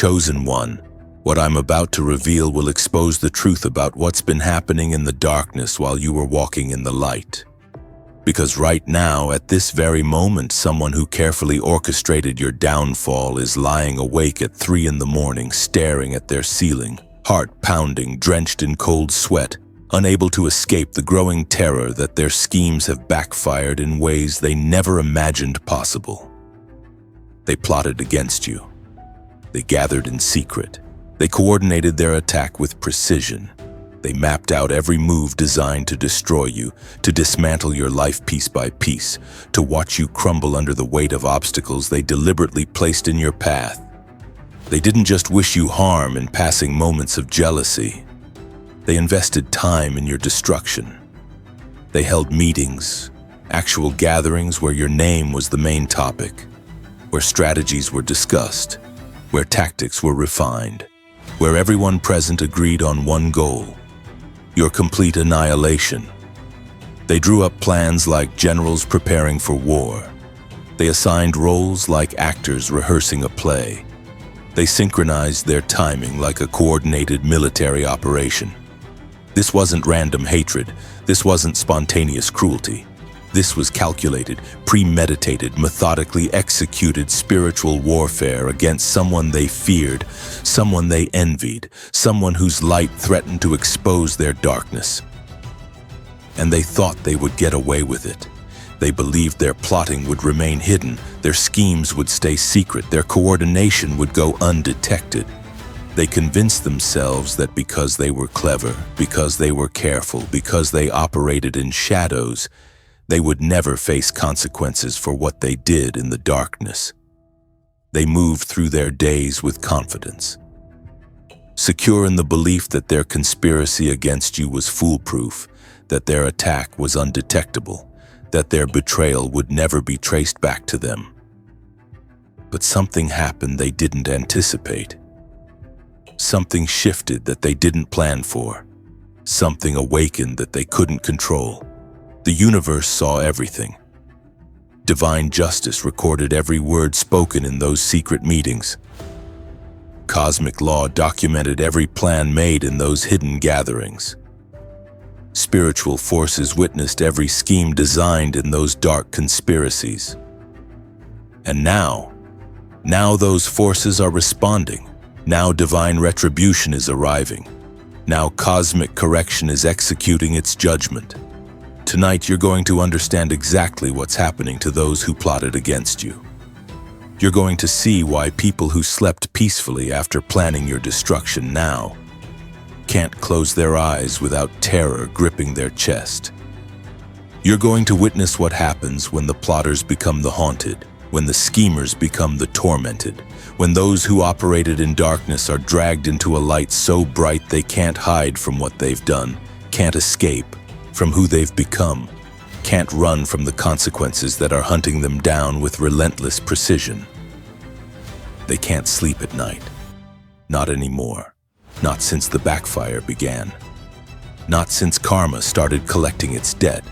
Chosen one, what I'm about to reveal will expose the truth about what's been happening in the darkness while you were walking in the light. Because right now, at this very moment, someone who carefully orchestrated your downfall is lying awake at 3 in the morning, staring at their ceiling, heart pounding, drenched in cold sweat, unable to escape the growing terror that their schemes have backfired in ways they never imagined possible. They plotted against you. They gathered in secret. They coordinated their attack with precision. They mapped out every move designed to destroy you, to dismantle your life piece by piece, to watch you crumble under the weight of obstacles they deliberately placed in your path. They didn't just wish you harm in passing moments of jealousy. They invested time in your destruction. They held meetings, actual gatherings where your name was the main topic, where strategies were discussed, where tactics were refined, where everyone present agreed on one goal: your complete annihilation. They drew up plans like generals preparing for war. They assigned roles like actors rehearsing a play. They synchronized their timing like a coordinated military operation. This wasn't random hatred. This wasn't spontaneous cruelty. This was calculated, premeditated, methodically executed spiritual warfare against someone they feared, someone they envied, someone whose light threatened to expose their darkness. And they thought they would get away with it. They believed their plotting would remain hidden, their schemes would stay secret, their coordination would go undetected. They convinced themselves that because they were clever, because they were careful, because they operated in shadows, they would never face consequences for what they did in the darkness. They moved through their days with confidence, secure in the belief that their conspiracy against you was foolproof, that their attack was undetectable, that their betrayal would never be traced back to them. But something happened they didn't anticipate. Something shifted that they didn't plan for. Something awakened that they couldn't control. The universe saw everything. Divine justice recorded every word spoken in those secret meetings. Cosmic law documented every plan made in those hidden gatherings. Spiritual forces witnessed every scheme designed in those dark conspiracies. And now those forces are responding. Now divine retribution is arriving. Now cosmic correction is executing its judgment. Tonight, you're going to understand exactly what's happening to those who plotted against you. You're going to see why people who slept peacefully after planning your destruction now can't close their eyes without terror gripping their chest. You're going to witness what happens when the plotters become the haunted, when the schemers become the tormented, when those who operated in darkness are dragged into a light so bright they can't hide from what they've done, can't escape from who they've become, can't run from the consequences that are hunting them down with relentless precision. They can't sleep at night. Not anymore. Not since the backfire began. Not since karma started collecting its debt.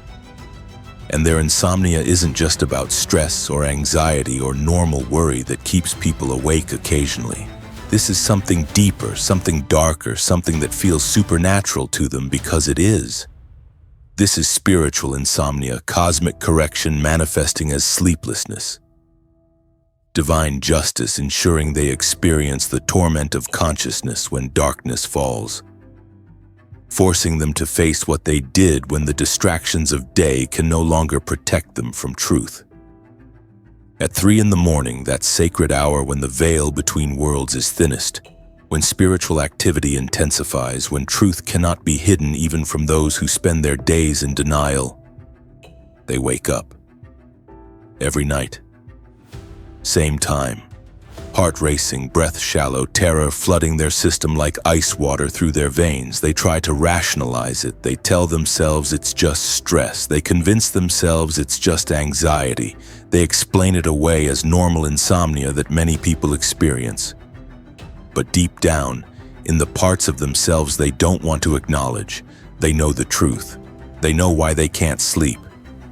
And their insomnia isn't just about stress or anxiety or normal worry that keeps people awake occasionally. This is something deeper, something darker, something that feels supernatural to them because it is. This is spiritual insomnia, cosmic correction manifesting as sleeplessness. Divine justice ensuring they experience the torment of consciousness when darkness falls, forcing them to face what they did when the distractions of day can no longer protect them from truth. At 3 in the morning, that sacred hour when the veil between worlds is thinnest, when spiritual activity intensifies, when truth cannot be hidden even from those who spend their days in denial, they wake up. Every night. Same time. Heart racing, breath shallow, terror flooding their system like ice water through their veins. They try to rationalize it. They tell themselves it's just stress. They convince themselves it's just anxiety. They explain it away as normal insomnia that many people experience. But deep down, in the parts of themselves they don't want to acknowledge, they know the truth. They know why they can't sleep.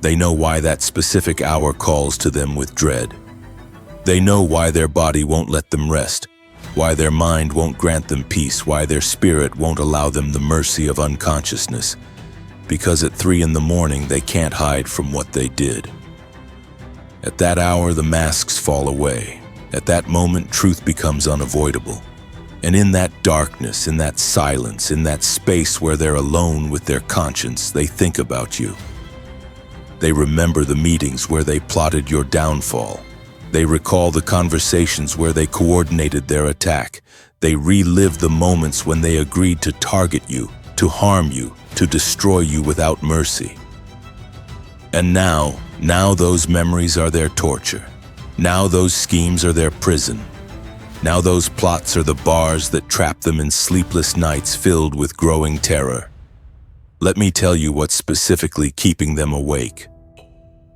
They know why that specific hour calls to them with dread. They know why their body won't let them rest, why their mind won't grant them peace, why their spirit won't allow them the mercy of unconsciousness, because at 3 in the morning they can't hide from what they did. At that hour, the masks fall away. At that moment, truth becomes unavoidable. And in that darkness, in that silence, in that space where they're alone with their conscience, they think about you. They remember the meetings where they plotted your downfall. They recall the conversations where they coordinated their attack. They relive the moments when they agreed to target you, to harm you, to destroy you without mercy. And now those memories are their torture. Now those schemes are their prison. Now those plots are the bars that trap them in sleepless nights filled with growing terror. Let me tell you what's specifically keeping them awake.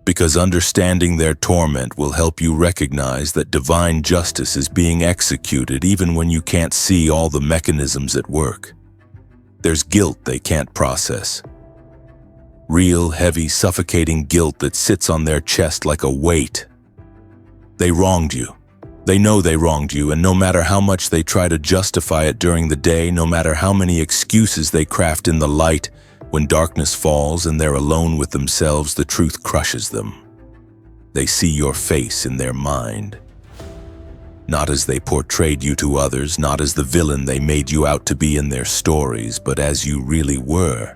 Because understanding their torment will help you recognize that divine justice is being executed even when you can't see all the mechanisms at work. There's guilt they can't process. Real, heavy, suffocating guilt that sits on their chest like a weight. They wronged you. They know they wronged you, and no matter how much they try to justify it during the day, no matter how many excuses they craft in the light, when darkness falls and they're alone with themselves, the truth crushes them. They see your face in their mind. Not as they portrayed you to others, not as the villain they made you out to be in their stories, but as you really were.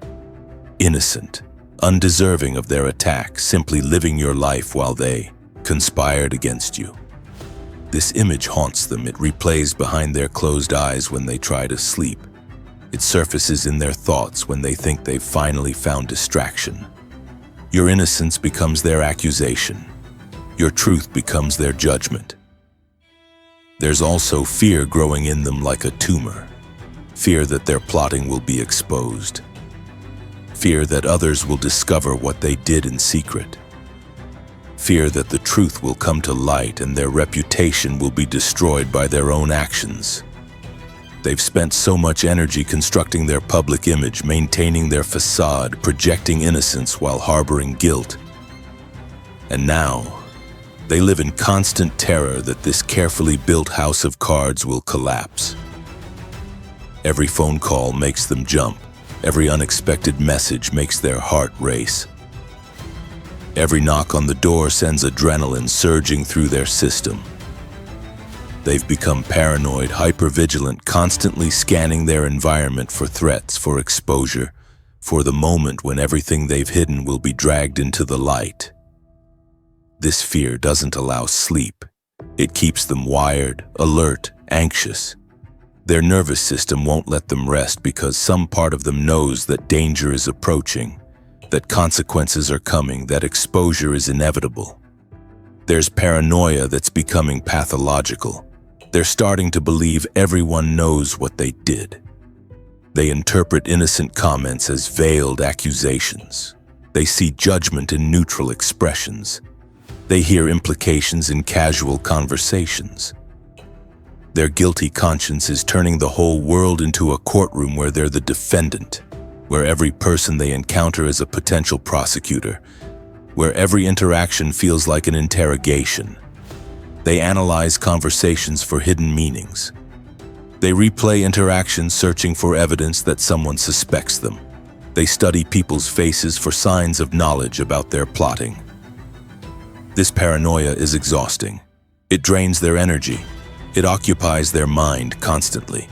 Innocent, undeserving of their attack, simply living your life while they conspired against you. This image haunts them. It replays behind their closed eyes when they try to sleep. It surfaces in their thoughts when they think they've finally found distraction. Your innocence becomes their accusation. Your truth becomes their judgment. There's also fear growing in them like a tumor. Fear that their plotting will be exposed. Fear that others will discover what they did in secret. Fear that the truth will come to light and their reputation will be destroyed by their own actions. They've spent so much energy constructing their public image, maintaining their facade, projecting innocence while harboring guilt. And now, they live in constant terror that this carefully built house of cards will collapse. Every phone call makes them jump. Every unexpected message makes their heart race. Every knock on the door sends adrenaline surging through their system. They've become paranoid, hypervigilant, constantly scanning their environment for threats, for exposure, for the moment when everything they've hidden will be dragged into the light. This fear doesn't allow sleep. It keeps them wired, alert, anxious. Their nervous system won't let them rest because some part of them knows that danger is approaching, that consequences are coming, that exposure is inevitable. There's paranoia that's becoming pathological. They're starting to believe everyone knows what they did. They interpret innocent comments as veiled accusations. They see judgment in neutral expressions. They hear implications in casual conversations. Their guilty conscience is turning the whole world into a courtroom where they're the defendant, where every person they encounter is a potential prosecutor, where every interaction feels like an interrogation. They analyze conversations for hidden meanings. They replay interactions searching for evidence that someone suspects them. They study people's faces for signs of knowledge about their plotting. This paranoia is exhausting. It drains their energy. It occupies their mind constantly.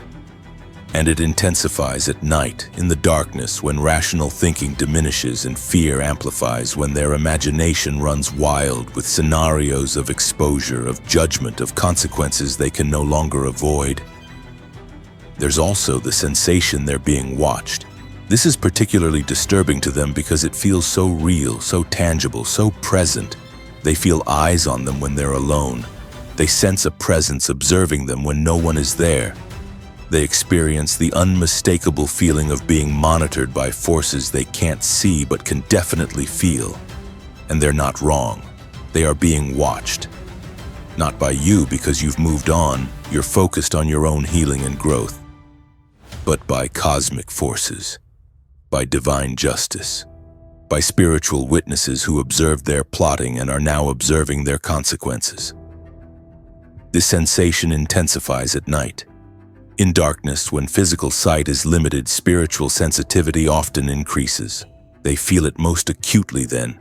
And it intensifies at night, in the darkness, when rational thinking diminishes and fear amplifies, when their imagination runs wild with scenarios of exposure, of judgment, of consequences they can no longer avoid. There's also the sensation they're being watched. This is particularly disturbing to them because it feels so real, so tangible, so present. They feel eyes on them when they're alone. They sense a presence observing them when no one is there. They experience the unmistakable feeling of being monitored by forces they can't see but can definitely feel. And they're not wrong. They are being watched. Not by you because you've moved on, you're focused on your own healing and growth, but by cosmic forces, by divine justice, by spiritual witnesses who observed their plotting and are now observing their consequences. This sensation intensifies at night. In darkness, when physical sight is limited, spiritual sensitivity often increases. They feel it most acutely then.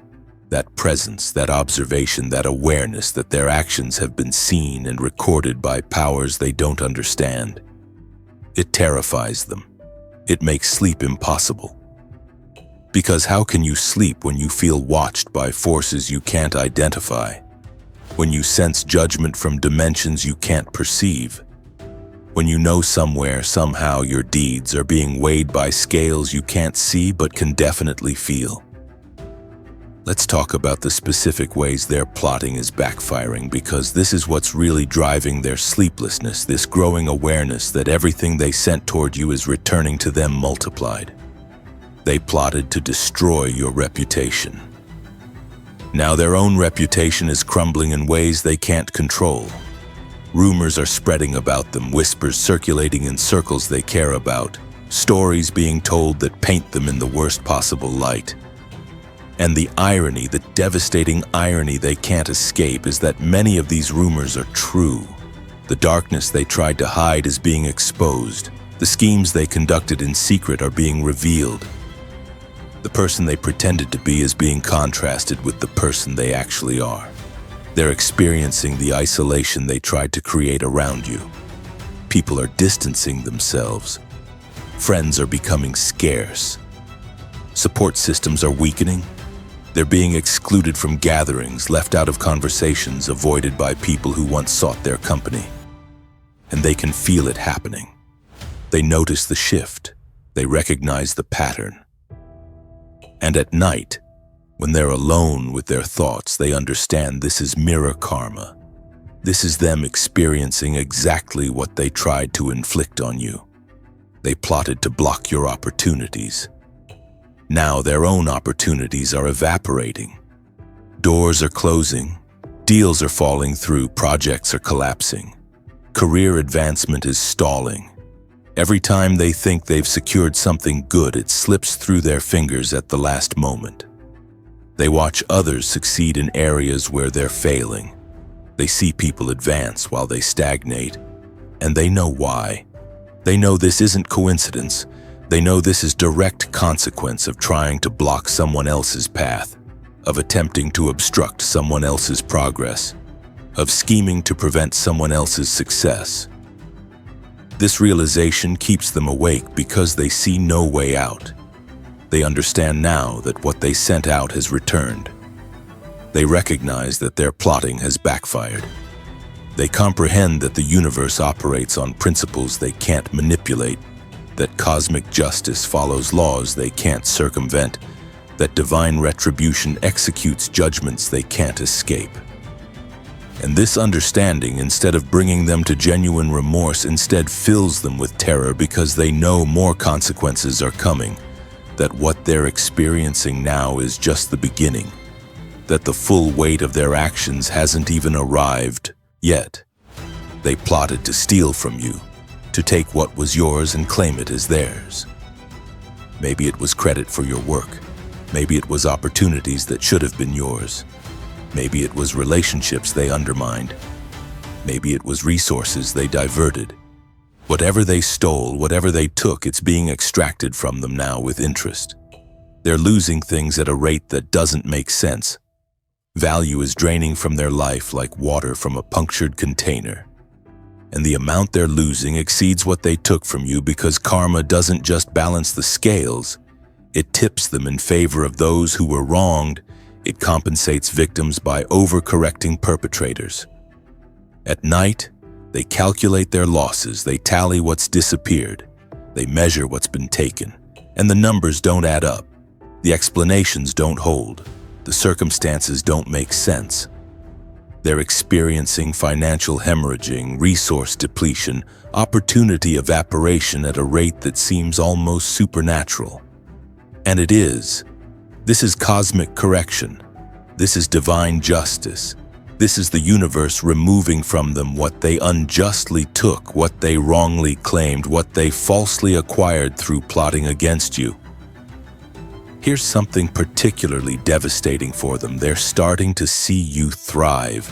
That presence, that observation, that awareness that their actions have been seen and recorded by powers they don't understand. It terrifies them. It makes sleep impossible. Because how can you sleep when you feel watched by forces you can't identify? When you sense judgment from dimensions you can't perceive? When you know somewhere, somehow, your deeds are being weighed by scales you can't see but can definitely feel? Let's talk about the specific ways their plotting is backfiring, because this is what's really driving their sleeplessness, this growing awareness that everything they sent toward you is returning to them multiplied. They plotted to destroy your reputation. Now their own reputation is crumbling in ways they can't control. Rumors are spreading about them, whispers circulating in circles they care about, stories being told that paint them in the worst possible light. And the irony, the devastating irony they can't escape, is that many of these rumors are true. The darkness they tried to hide is being exposed. The schemes they conducted in secret are being revealed. The person they pretended to be is being contrasted with the person they actually are. They're experiencing the isolation they tried to create around you. People are distancing themselves. Friends are becoming scarce. Support systems are weakening. They're being excluded from gatherings, left out of conversations, avoided by people who once sought their company. And they can feel it happening. They notice the shift. They recognize the pattern. And at night, when they're alone with their thoughts, they understand this is mirror karma. This is them experiencing exactly what they tried to inflict on you. They plotted to block your opportunities. Now their own opportunities are evaporating. Doors are closing, deals are falling through, projects are collapsing. Career advancement is stalling. Every time they think they've secured something good, it slips through their fingers at the last moment. They watch others succeed in areas where they're failing. They see people advance while they stagnate, and they know why. They know this isn't coincidence. They know this is direct consequence of trying to block someone else's path, of attempting to obstruct someone else's progress, of scheming to prevent someone else's success. This realization keeps them awake because they see no way out. They understand now that what they sent out has returned. They recognize that their plotting has backfired. They comprehend that the universe operates on principles they can't manipulate, that cosmic justice follows laws they can't circumvent, that divine retribution executes judgments they can't escape. And this understanding, instead of bringing them to genuine remorse, instead fills them with terror because they know more consequences are coming, that what they're experiencing now is just the beginning, that the full weight of their actions hasn't even arrived yet. They plotted to steal from you, to take what was yours and claim it as theirs. Maybe it was credit for your work. Maybe it was opportunities that should have been yours. Maybe it was relationships they undermined. Maybe it was resources they diverted. Whatever they stole, whatever they took, it's being extracted from them now with interest. They're losing things at a rate that doesn't make sense. Value is draining from their life like water from a punctured container. And the amount they're losing exceeds what they took from you because karma doesn't just balance the scales, it tips them in favor of those who were wronged. It compensates victims by overcorrecting perpetrators. At night, they calculate their losses, they tally what's disappeared, they measure what's been taken, and the numbers don't add up. The explanations don't hold. The circumstances don't make sense. They're experiencing financial hemorrhaging, resource depletion, opportunity evaporation at a rate that seems almost supernatural. And it is. This is cosmic correction. This is divine justice. This is the universe removing from them what they unjustly took, what they wrongly claimed, what they falsely acquired through plotting against you. Here's something particularly devastating for them. They're starting to see you thrive.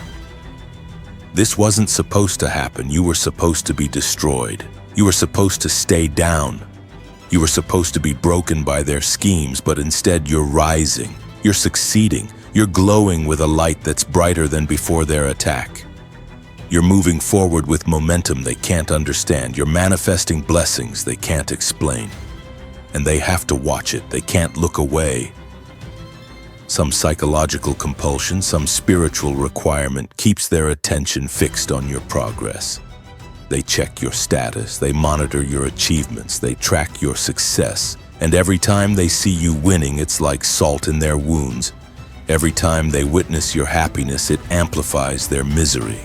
This wasn't supposed to happen. You were supposed to be destroyed. You were supposed to stay down. You were supposed to be broken by their schemes, but instead you're rising. You're succeeding. You're glowing with a light that's brighter than before their attack. You're moving forward with momentum they can't understand. You're manifesting blessings they can't explain. And they have to watch it. They can't look away. Some psychological compulsion, some spiritual requirement keeps their attention fixed on your progress. They check your status, they monitor your achievements, they track your success. And every time they see you winning, it's like salt in their wounds. Every time they witness your happiness, it amplifies their misery.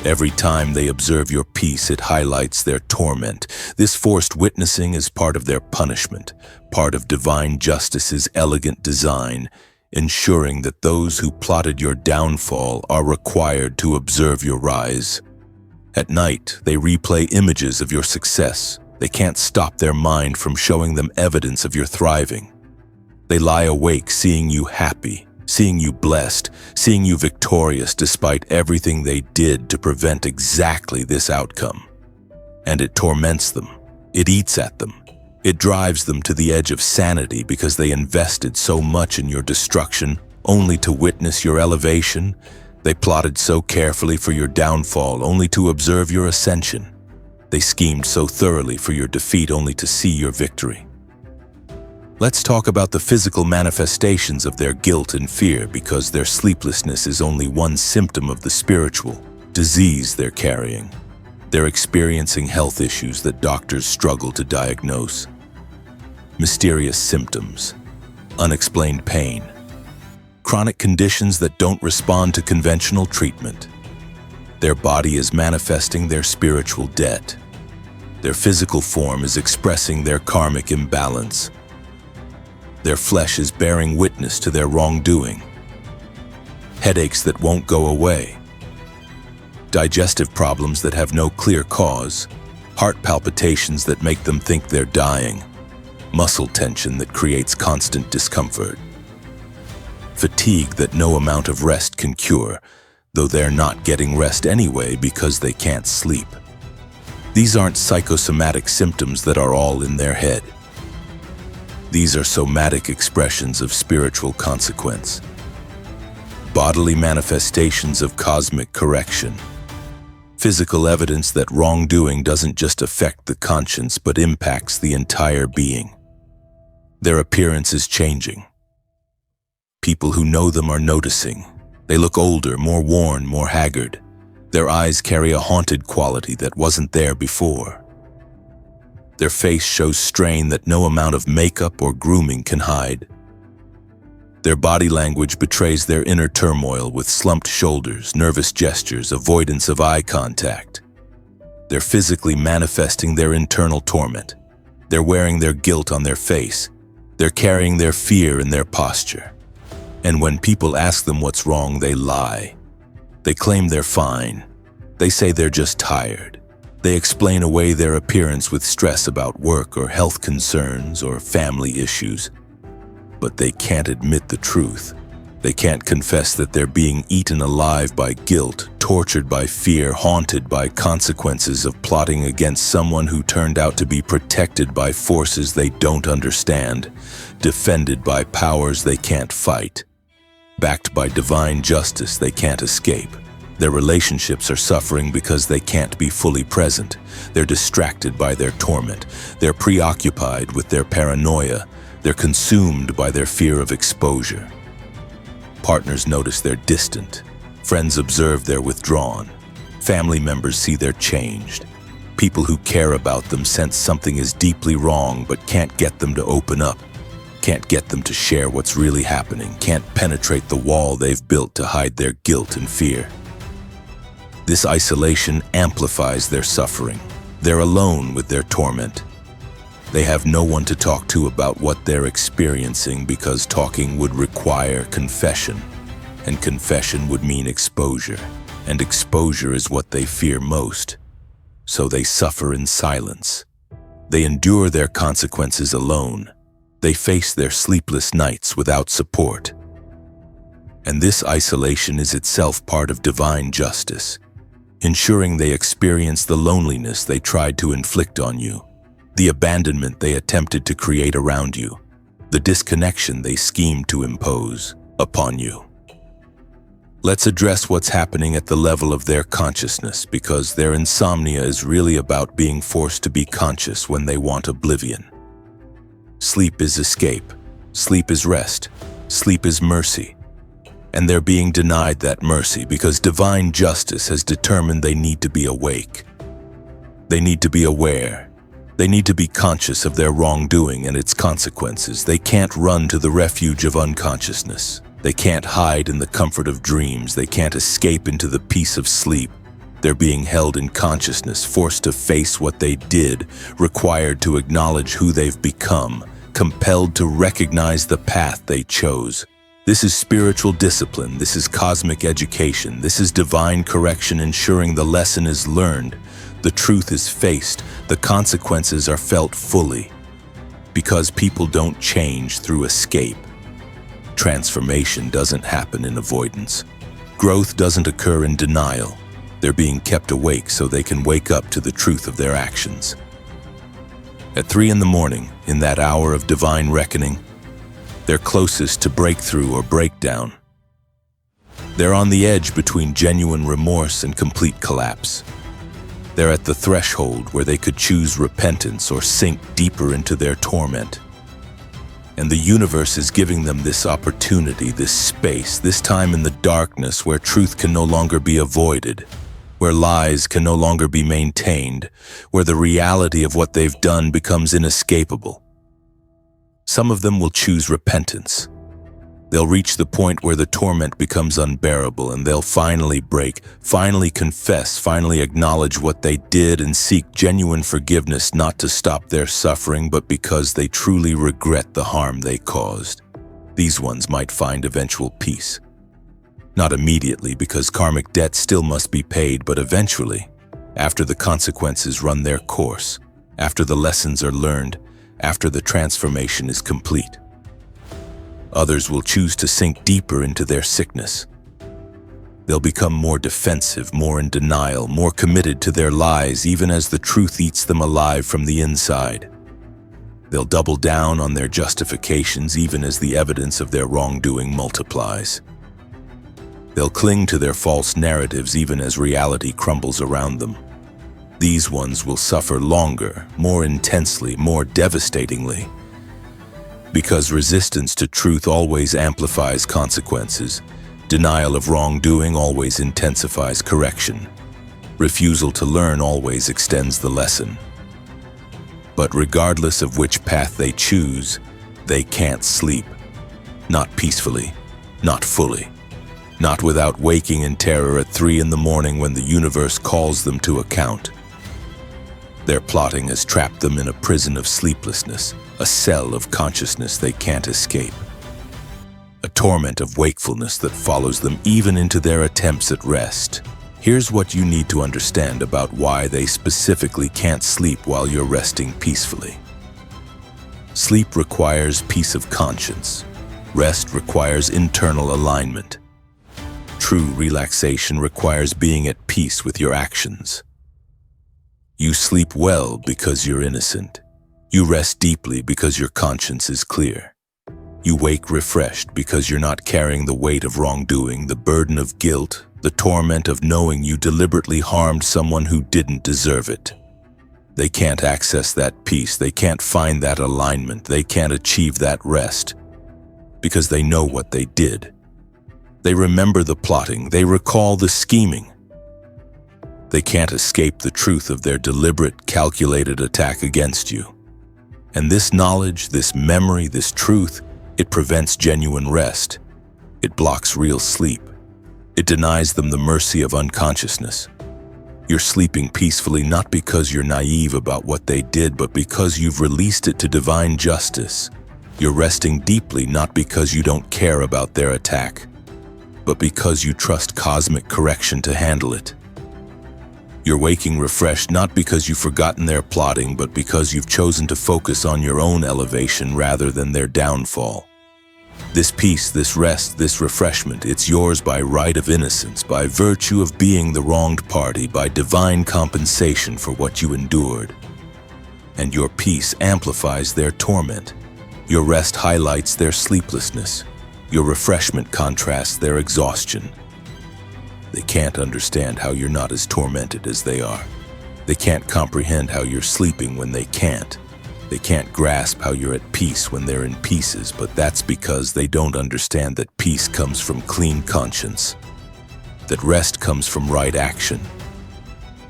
Every time they observe your peace, it highlights their torment. This forced witnessing is part of their punishment, part of divine justice's elegant design, ensuring that those who plotted your downfall are required to observe your rise. At night, they replay images of your success. They can't stop their mind from showing them evidence of your thriving. They lie awake seeing you happy, seeing you blessed, seeing you victorious despite everything they did to prevent exactly this outcome. And it torments them. It eats at them. It drives them to the edge of sanity because they invested so much in your destruction only to witness your elevation. They plotted so carefully for your downfall only to observe your ascension. They schemed so thoroughly for your defeat only to see your victory. Let's talk about the physical manifestations of their guilt and fear, because their sleeplessness is only one symptom of the spiritual disease they're carrying. They're experiencing health issues that doctors struggle to diagnose. Mysterious symptoms, unexplained pain, chronic conditions that don't respond to conventional treatment. Their body is manifesting their spiritual debt. Their physical form is expressing their karmic imbalance. Their flesh is bearing witness to their wrongdoing. Headaches that won't go away. Digestive problems that have no clear cause. Heart palpitations that make them think they're dying. Muscle tension that creates constant discomfort. Fatigue that no amount of rest can cure, though they're not getting rest anyway because they can't sleep. These aren't psychosomatic symptoms that are all in their head. These are somatic expressions of spiritual consequence, bodily manifestations of cosmic correction, physical evidence that wrongdoing doesn't just affect the conscience but impacts the entire being. Their appearance is changing. People who know them are noticing. They look older, more worn, more haggard. Their eyes carry a haunted quality that wasn't there before. Their face shows strain that no amount of makeup or grooming can hide. Their body language betrays their inner turmoil with slumped shoulders, nervous gestures, avoidance of eye contact. They're physically manifesting their internal torment. They're wearing their guilt on their face. They're carrying their fear in their posture. And when people ask them what's wrong, they lie. They claim they're fine. They say they're just tired. They explain away their appearance with stress about work or health concerns or family issues. But they can't admit the truth. They can't confess that they're being eaten alive by guilt, tortured by fear, haunted by consequences of plotting against someone who turned out to be protected by forces they don't understand, defended by powers they can't fight, backed by divine justice they can't escape. Their relationships are suffering because they can't be fully present. They're distracted by their torment. They're preoccupied with their paranoia. They're consumed by their fear of exposure. Partners notice they're distant. Friends observe they're withdrawn. Family members see they're changed. People who care about them sense something is deeply wrong but can't get them to open up. Can't get them to share what's really happening. Can't penetrate the wall they've built to hide their guilt and fear. This isolation amplifies their suffering. They're alone with their torment. They have no one to talk to about what they're experiencing because talking would require confession, and confession would mean exposure, and exposure is what they fear most. So they suffer in silence. They endure their consequences alone. They face their sleepless nights without support. And this isolation is itself part of divine justice. ensuring they experience the loneliness they tried to inflict on you, the abandonment they attempted to create around you, the disconnection they schemed to impose upon you. Let's address what's happening at the level of their consciousness, because their insomnia is really about being forced to be conscious when they want oblivion. Sleep is escape. Sleep is rest. Sleep is mercy. And they're being denied that mercy because divine justice has determined they need to be awake. They need to be aware. They need to be conscious of their wrongdoing and its consequences. They can't run to the refuge of unconsciousness. They can't hide in the comfort of dreams. They can't escape into the peace of sleep. They're being held in consciousness, forced to face what they did, required to acknowledge who they've become, compelled to recognize the path they chose. This is spiritual discipline. This is cosmic education. This is divine correction, ensuring the lesson is learned, the truth is faced, the consequences are felt fully. Because people don't change through escape. Transformation doesn't happen in avoidance. Growth doesn't occur in denial. They're being kept awake so they can wake up to the truth of their actions. At 3 a.m, in that hour of divine reckoning, they're closest to breakthrough or breakdown. They're on the edge between genuine remorse and complete collapse. They're at the threshold where they could choose repentance or sink deeper into their torment. And the universe is giving them this opportunity, this space, this time in the darkness where truth can no longer be avoided, where lies can no longer be maintained, where the reality of what they've done becomes inescapable. Some of them will choose repentance. They'll reach the point where the torment becomes unbearable, and they'll finally break, finally confess, finally acknowledge what they did and seek genuine forgiveness, not to stop their suffering, but because they truly regret the harm they caused. These ones might find eventual peace. Not immediately, because karmic debt still must be paid, but eventually, after the consequences run their course, after the lessons are learned, after the transformation is complete. Others will choose to sink deeper into their sickness. They'll become more defensive, more in denial, more committed to their lies, even as the truth eats them alive from the inside. They'll double down on their justifications, even as the evidence of their wrongdoing multiplies. They'll cling to their false narratives, even as reality crumbles around them. These ones will suffer longer, more intensely, more devastatingly. Because resistance to truth always amplifies consequences, denial of wrongdoing always intensifies correction. Refusal to learn always extends the lesson. But regardless of which path they choose, they can't sleep. Not peacefully, not fully, not without waking in terror at 3 a.m. when the universe calls them to account. Their plotting has trapped them in a prison of sleeplessness, a cell of consciousness they can't escape. A torment of wakefulness that follows them even into their attempts at rest. Here's what you need to understand about why they specifically can't sleep while you're resting peacefully. Sleep requires peace of conscience. Rest requires internal alignment. True relaxation requires being at peace with your actions. You sleep well because you're innocent. You rest deeply because your conscience is clear. You wake refreshed because you're not carrying the weight of wrongdoing, the burden of guilt, the torment of knowing you deliberately harmed someone who didn't deserve it. They can't access that peace. They can't find that alignment. They can't achieve that rest because they know what they did. They remember the plotting. They recall the scheming. They can't escape the truth of their deliberate, calculated attack against you. And this knowledge, this memory, this truth, it prevents genuine rest. It blocks real sleep. It denies them the mercy of unconsciousness. You're sleeping peacefully not because you're naive about what they did, but because you've released it to divine justice. You're resting deeply not because you don't care about their attack, but because you trust cosmic correction to handle it. You're waking refreshed not because you've forgotten their plotting, but because you've chosen to focus on your own elevation rather than their downfall. This peace, this rest, this refreshment, it's yours by right of innocence, by virtue of being the wronged party, by divine compensation for what you endured. And your peace amplifies their torment. Your rest highlights their sleeplessness. Your refreshment contrasts their exhaustion. They can't understand how you're not as tormented as they are. They can't comprehend how you're sleeping when they can't. They can't grasp how you're at peace when they're in pieces, but that's because they don't understand that peace comes from clean conscience, that rest comes from right action,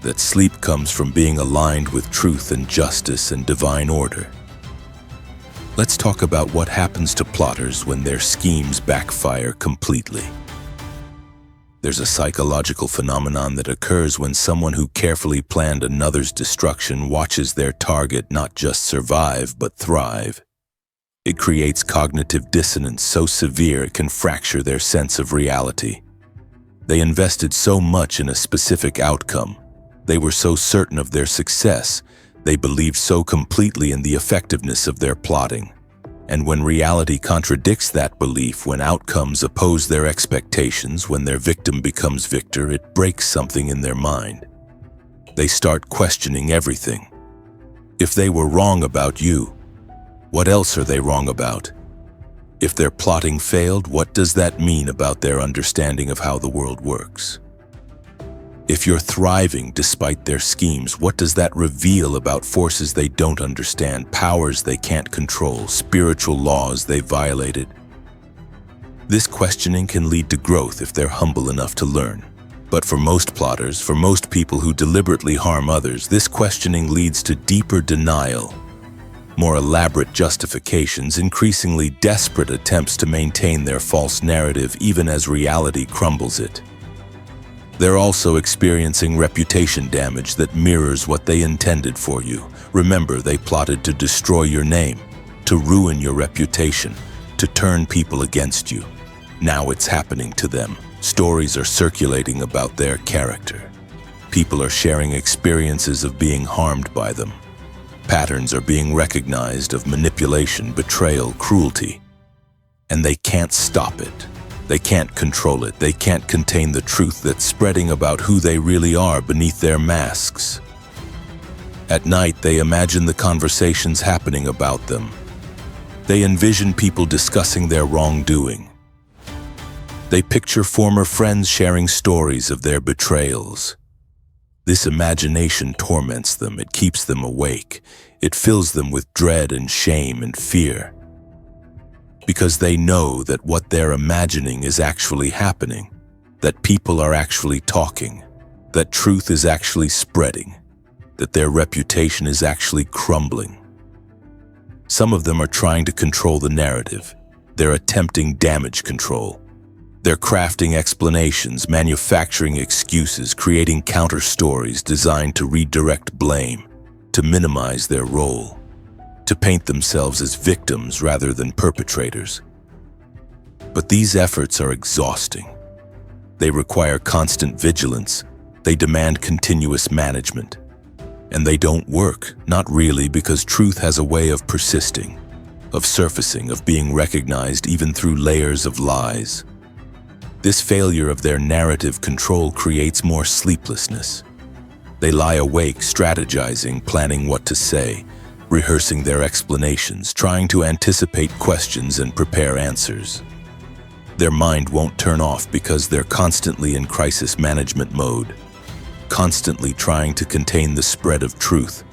that sleep comes from being aligned with truth and justice and divine order. Let's talk about what happens to plotters when their schemes backfire completely. There's a psychological phenomenon that occurs when someone who carefully planned another's destruction watches their target not just survive, but thrive. It creates cognitive dissonance so severe it can fracture their sense of reality. They invested so much in a specific outcome. They were so certain of their success. They believed so completely in the effectiveness of their plotting. And when reality contradicts that belief, when outcomes oppose their expectations, when their victim becomes victor, it breaks something in their mind. They start questioning everything. If they were wrong about you, what else are they wrong about? If their plotting failed, what does that mean about their understanding of how the world works? If you're thriving despite their schemes, what does that reveal about forces they don't understand, powers they can't control, spiritual laws they violated? This questioning can lead to growth if they're humble enough to learn. But for most plotters, for most people who deliberately harm others, this questioning leads to deeper denial, more elaborate justifications, increasingly desperate attempts to maintain their false narrative even as reality crumbles it. They're also experiencing reputation damage that mirrors what they intended for you. Remember, they plotted to destroy your name, to ruin your reputation, to turn people against you. Now it's happening to them. Stories are circulating about their character. People are sharing experiences of being harmed by them. Patterns are being recognized of manipulation, betrayal, cruelty. And they can't stop it. They can't control it. They can't contain the truth that's spreading about who they really are beneath their masks. At night, they imagine the conversations happening about them. They envision people discussing their wrongdoing. They picture former friends sharing stories of their betrayals. This imagination torments them. It keeps them awake. It fills them with dread and shame and fear. Because they know that what they're imagining is actually happening, that people are actually talking, that truth is actually spreading, that their reputation is actually crumbling. Some of them are trying to control the narrative. They're attempting damage control. They're crafting explanations, manufacturing excuses, creating counter-stories designed to redirect blame, to minimize their role, to paint themselves as victims rather than perpetrators. But these efforts are exhausting. They require constant vigilance. They demand continuous management. And they don't work, not really, because truth has a way of persisting, of surfacing, of being recognized even through layers of lies. This failure of their narrative control creates more sleeplessness. They lie awake, strategizing, planning what to say, rehearsing their explanations, trying to anticipate questions and prepare answers. Their mind won't turn off because they're constantly in crisis management mode, constantly trying to contain the spread of truth,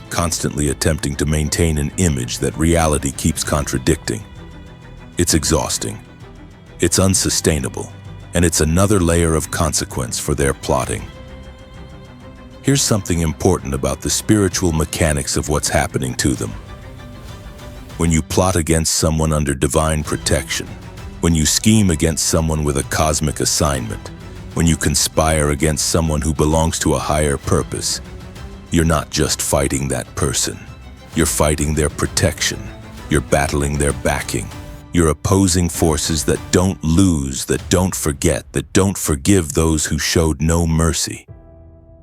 constantly attempting to maintain an image that reality keeps contradicting. It's exhausting. It's unsustainable, and it's another layer of consequence for their plotting. Here's something important about the spiritual mechanics of what's happening to them. When you plot against someone under divine protection, when you scheme against someone with a cosmic assignment, when you conspire against someone who belongs to a higher purpose, you're not just fighting that person. You're fighting their protection. You're battling their backing. You're opposing forces that don't lose, that don't forget, that don't forgive those who showed no mercy.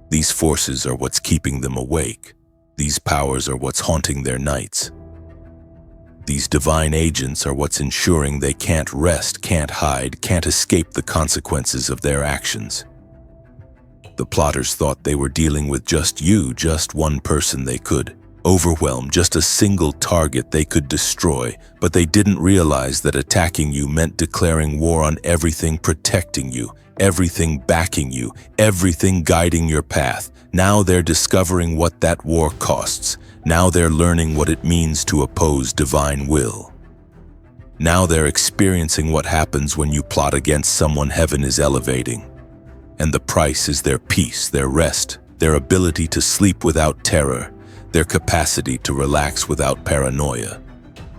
These forces are what's keeping them awake. These powers are what's haunting their nights. These divine agents are what's ensuring they can't rest, can't hide, can't escape the consequences of their actions. The plotters thought they were dealing with just you, just one person they could overwhelm, just a single target they could destroy, but they didn't realize that attacking you meant declaring war on everything protecting you, everything backing you, everything guiding your path. Now they're discovering what that war costs. Now they're learning what it means to oppose divine will. Now they're experiencing what happens when you plot against someone heaven is elevating. And the price is their peace, their rest, their ability to sleep without terror, their capacity to relax without paranoia,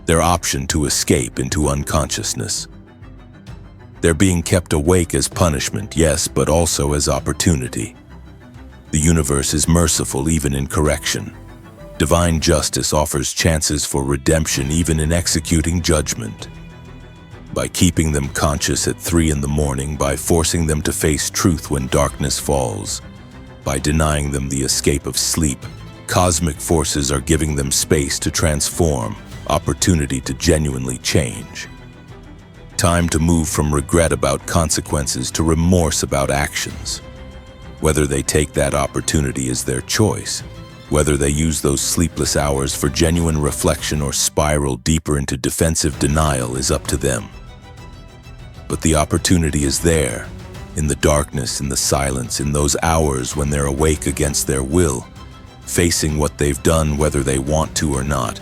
their option to escape into unconsciousness. They're being kept awake as punishment, yes, but also as opportunity. The universe is merciful even in correction. Divine justice offers chances for redemption even in executing judgment. By keeping them conscious at 3 in the morning, by forcing them to face truth when darkness falls, by denying them the escape of sleep, cosmic forces are giving them space to transform, opportunity to genuinely change. Time to move from regret about consequences to remorse about actions. Whether they take that opportunity is their choice. Whether they use those sleepless hours for genuine reflection or spiral deeper into defensive denial is up to them. But the opportunity is there, in the darkness, in the silence, in those hours when they're awake against their will, facing what they've done whether they want to or not.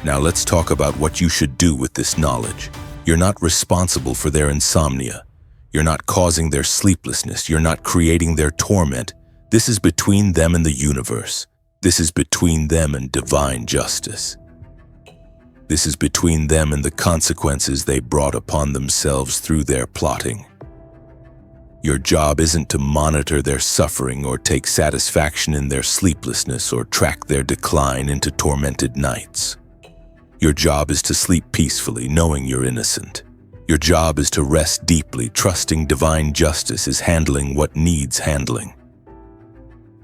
Now let's talk about what you should do with this knowledge. You're not responsible for their insomnia. You're not causing their sleeplessness. You're not creating their torment. This is between them and the universe. This is between them and divine justice. This is between them and the consequences they brought upon themselves through their plotting. Your job isn't to monitor their suffering or take satisfaction in their sleeplessness or track their decline into tormented nights. Your job is to sleep peacefully, knowing you're innocent. Your job is to rest deeply, trusting divine justice is handling what needs handling.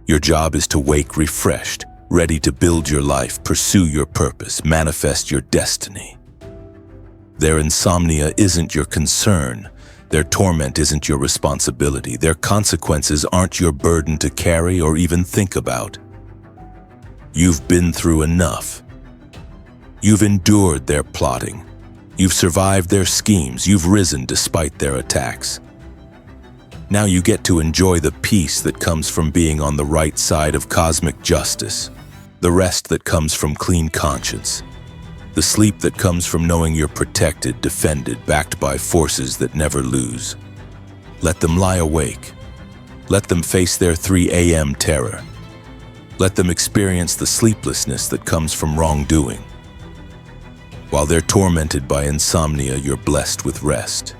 Your job is to wake refreshed, ready to build your life, pursue your purpose, manifest your destiny. Their insomnia isn't your concern. Their torment isn't your responsibility. Their consequences aren't your burden to carry or even think about. You've been through enough. You've endured their plotting. You've survived their schemes. You've risen despite their attacks. Now you get to enjoy the peace that comes from being on the right side of cosmic justice, the rest that comes from clean conscience, the sleep that comes from knowing you're protected, defended, backed by forces that never lose. Let them lie awake. Let them face their 3 a.m. terror. Let them experience the sleeplessness that comes from wrongdoing. While they're tormented by insomnia, you're blessed with rest.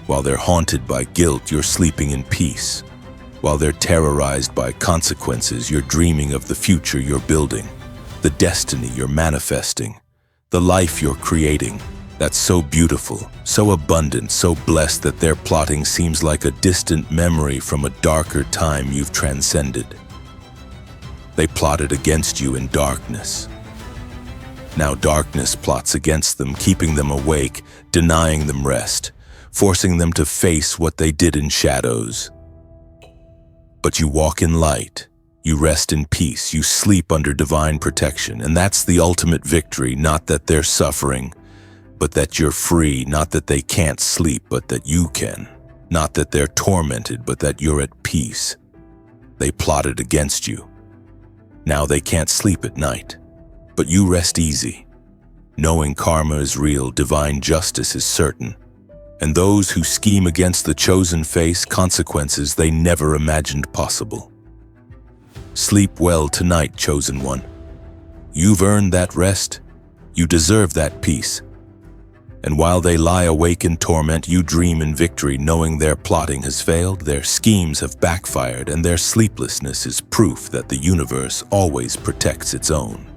While they're haunted by guilt, you're sleeping in peace. While they're terrorized by consequences, you're dreaming of the future you're building, the destiny you're manifesting, the life you're creating. That's so beautiful, so abundant, so blessed that their plotting seems like a distant memory from a darker time you've transcended. They plotted against you in darkness. Now darkness plots against them, keeping them awake, denying them rest, forcing them to face what they did in shadows. But you walk in light, you rest in peace, you sleep under divine protection, and that's the ultimate victory, not that they're suffering, but that you're free, not that they can't sleep, but that you can, not that they're tormented, but that you're at peace. They plotted against you. Now they can't sleep at night, but you rest easy, knowing karma is real, divine justice is certain, and those who scheme against the chosen face consequences they never imagined possible. Sleep well tonight, chosen one. You've earned that rest. You deserve that peace. And while they lie awake in torment, you dream in victory, knowing their plotting has failed, their schemes have backfired, and their sleeplessness is proof that the universe always protects its own.